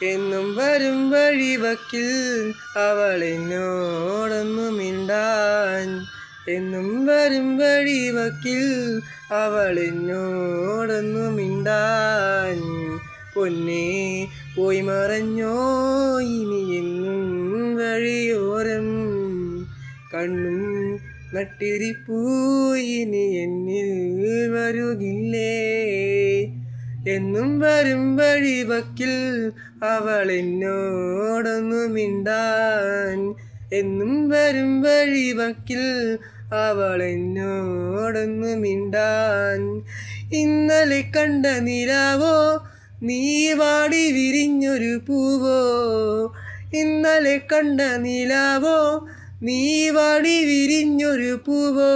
എന്നും വരും വഴിവക്കിൽ അവൾ എന്നോടൊന്നു മിണ്ടാൻ. എന്നും വരും വഴിവക്കിൽ അവൾ എന്നോടൊന്നു മിണ്ടാൻ. പൊന്നേ പോയി മറഞ്ഞോ ഇനി എന്നും വഴിയോരം. കണ്ണും നട്ടിരിപ്പൂ ഇനി എന്നിൽ വരുകില്ലേ. എന്നും വരും വഴിവക്കിൽ അവൾ എന്നോടൊന്നു മിണ്ടാൻ. എന്നും വരും വഴിവക്കിൽ അവൾ എന്നോടൊന്നു മിണ്ടാൻ. ഇന്നലെ കണ്ട നിലാവോ നീ വാടി വിരിഞ്ഞൊരു പൂവോ. ഇന്നലെ കണ്ട നിലാവോ നീ വാടി വിരിഞ്ഞൊരു പൂവോ.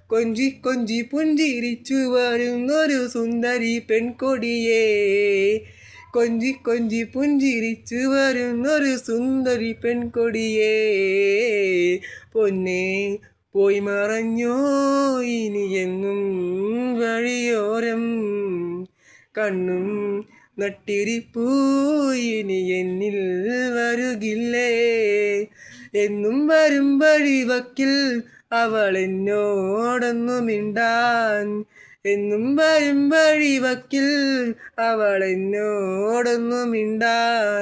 കൊഞ്ചി കൊഞ്ചി പുഞ്ചിരിച്ചു വരുന്നൊരു സുന്ദരി പെൺകൊടിയേ. കൊഞ്ചി കൊഞ്ചി പുഞ്ചിരിച്ചു വരുന്നൊരു സുന്ദരി പെൺകൊടിയേ. പൊന്നേ പോയി മറഞ്ഞോ ഇനി എന്നും വഴിയോരം. കണ്ണും നട്ടിരിപ്പൂ ഇനി എന്നിൽ വരുകില്ലേ. എന്നും വരും വഴിവക്കിൽ അവൾ എന്നോടൊന്നു മിണ്ടാൻ. എന്നും വരും വഴിവക്കിൽ അവൾ എന്നോടൊന്നു മിണ്ടാൻ.